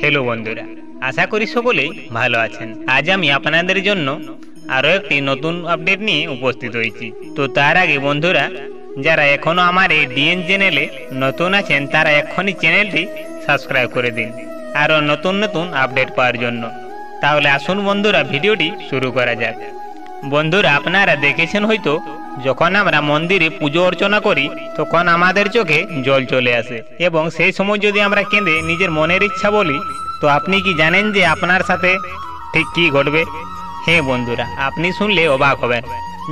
Hello बंधुरा आशा करी सकलेই ভালো আছেন। আজ আমি আপনাদের জন্য আরো একটি নতুন আপডেট নিয়ে উপস্থিত হয়েছি। তো তার আগে বন্ধুরা যারা এখনো আমার এই ডিএন চ্যানেলে নতুন আছেন তারা এখনই চ্যানেলটি সাবস্ক্রাইব করে দিন আরো নতুন নতুন আপডেট পাওয়ার জন্য। তাহলে আসুন বন্ধুরা ভিডিওটি শুরু করা যাক। বন্ধুরা আপনারা দেখেছেন হয়তো যখন আমরা মন্দিরে পুজো অর্চনা করি তখন আমাদের চোখে জল চলে আসে এবং সেই সময় যদি আমরা কেঁদে নিজের মনের ইচ্ছা বলি তো আপনি কি জানেন যে আপনার সাথে ঠিক কি ঘটবে? হ্যাঁ বন্ধুরা, আপনি শুনলে অবাক হবেন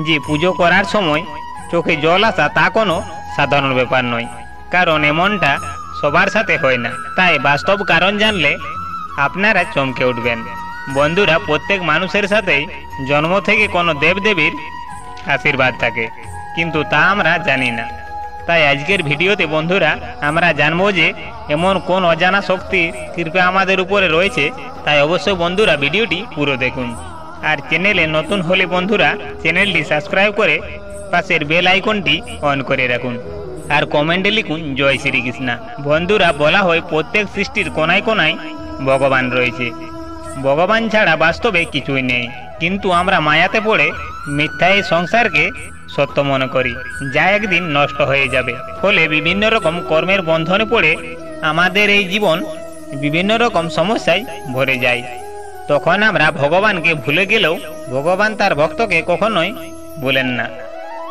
যে পুজো করার সময় চোখে জল আসা তা কোনো সাধারণ ব্যাপার নয়, কারণ এমনটা সবার সাথে হয় না। তাই বাস্তব কারণ জানলে আপনারা চমকে উঠবেন। বন্ধুরা প্রত্যেক মানুষের সাথেই জন্ম থেকে কোনো দেবদেবীর আশীর্বাদ থাকে, কিন্তু তা আমরা জানি না। তাই আজকের ভিডিওতে বন্ধুরা আমরা জানবো যে এমন কোন অজানা শক্তি কৃপা আমাদের উপরে রয়েছে। তাই অবশ্যই বন্ধুরা ভিডিওটি পুরো দেখুন। আর চ্যানেলে নতুন হলে বন্ধুরা চ্যানেলটি সাবস্ক্রাইব করে পাশের বেল আইকনটি অন করে রাখুন আর কমেন্টে লিখুন জয় শ্রীকৃষ্ণ। বন্ধুরা বলা হয় প্রত্যেক সৃষ্টির কোনায় কোনায় ভগবান রয়েছে। ভগবান ছাড়া বাস্তবে কিছুই নেই, কিন্তু আমরা মায়াতে পড়ে মিথ্যা এই সংসারকে সত্য মনে করি যা একদিন নষ্ট হয়ে যাবে। ফলে বিভিন্ন রকম কর্মের বন্ধনে পড়ে আমাদের এই জীবন বিভিন্ন রকম সমস্যায় ভরে যায়। তখন আমরা ভগবানকে ভুলে গেলেও ভগবান তার ভক্তকে কখনোই ভুলেন না।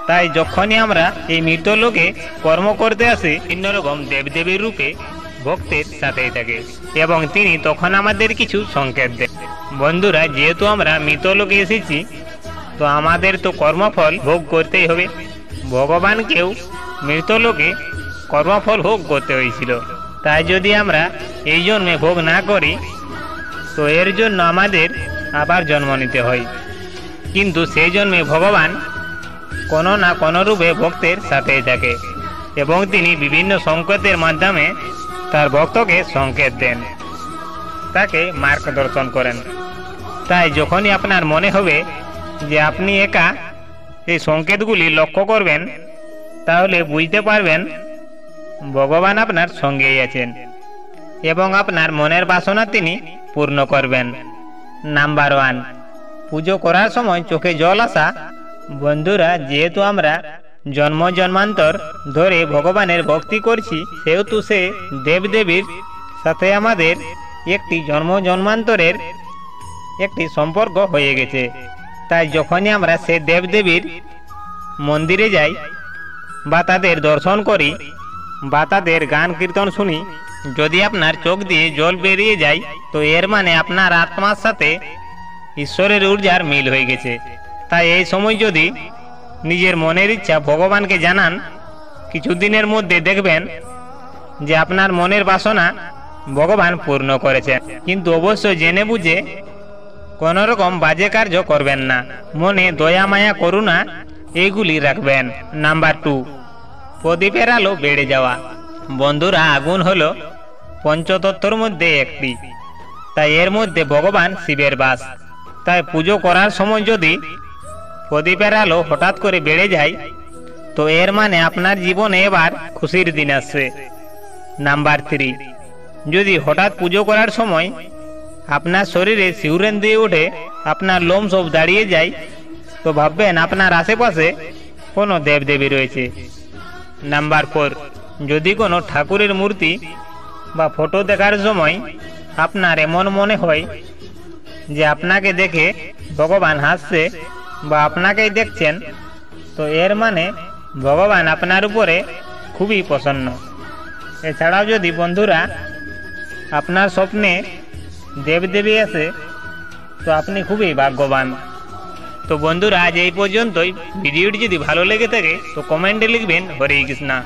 তাই যখনই আমরা এই মৃত লোকে কর্ম করতে আসি বিভিন্ন রকম দেবদেবীর রূপে ভক্তের সাথেই থাকে এবং তিনি তখন আমাদের কিছু সংকেত দেন। বন্ধুরা যেহেতু আমরা মৃত লোকে এসেছি তো আমাদের তো কর্মফল ভোগ করতেই হবে। ভগবানকেও মৃত লোকে কর্মফল ভোগ করতে হয়েছিল, তাই যদি আমরা এই জন্মে ভোগ না করি তো এর জন্য আমাদের আবার জন্ম নিতে হয়। কিন্তু সেই জন্মে ভগবান কোনো না কোনো রূপে ভক্তের সাথেই থাকে এবং তিনি বিভিন্ন সংকেতের মাধ্যমে তার ভক্তকে সংকেত দেন, তাকে মার্গদর্শন করেন। তাই যখনই আপনার মনে হবে যে আপনি একা এই সংকেতগুলি লক্ষ্য করবেন তাহলে বুঝতে পারবেন ভগবান আপনার সঙ্গেই আছেন এবং আপনার মনের বাসনা তিনি পূর্ণ করবেন। নাম্বার 1, পুজো করার সময় চোখে জল আসা। বন্ধুরা যেহেতু আমরা জন্ম জন্মান্তর ধরে ভগবানের ভক্তি করছি সেহেতু সে দেবদেবীর সাথে আমাদের একটি জন্ম জন্মান্তরের একটি সম্পর্ক হয়ে গেছে। তাই যখনই আমরা সে দেবদেবীর মন্দিরে যাই বা তাদের দর্শন করি বা তাদের গান কীর্তন শুনি, যদি আপনার চোখ দিয়ে জল বেরিয়ে যায় তো এর মানে আপনার আত্মার সাথে ঈশ্বরের ঊর্জার মিল হয়ে গেছে। তাই এই সময় যদি নিজের মনের ইচ্ছা ভগবানকে জানান কিছুদিনের মধ্যে দেখবেন যে আপনার মনের বাসনা ভগবান পূর্ণ করেছেন। কিন্তু অবশ্যই জেনে বুঝে কোনো রকম বাজে কার্য করবেন না, মনে দয়া মায়া করুণা এইগুলি রাখবেন। নাম্বার 2, প্রদীপের আলো বেড়ে যাওয়া। বন্ধুরা আগুন হলো পঞ্চতত্ত্বর মধ্যে একটি, তাই এর মধ্যে ভগবান শিবের বাস। তাই পুজো করার সময় যদি প্রদীপের আলো হঠাৎ করে বেড়ে যায় তো এর মানে আপনার জীবনে এবার খুশির দিন আসছে। নাম্বার 3, যদি হঠাৎ পুজো করার সময় আপনার শরীরে শিউরেন দিয়ে ওঠে, আপনার লোম সব দাঁড়িয়ে যায় তো ভাববেন আপনার আশেপাশে কোনো দেবদেবী রয়েছে। নাম্বার 4, যদি কোনো ঠাকুরের মূর্তি বা ফটো দেখার সময় আপনার এমন মনে হয় যে আপনাকে দেখে ভগবান হাসছে বা আপনাকেই দেখছেন তো এর মানে ভগবান আপনার উপরে খুবই প্রসন্ন। এছাড়াও যদি বন্ধুরা আপনার স্বপ্নে দেবদেবী আসে তো আপনি খুবই ভাগ্যবান। তো বন্ধুরা আজ এই পর্যন্তই। ভিডিওটি যদি ভালো লেগে থাকে তো কমেন্টে লিখবেন হরে কৃষ্ণা।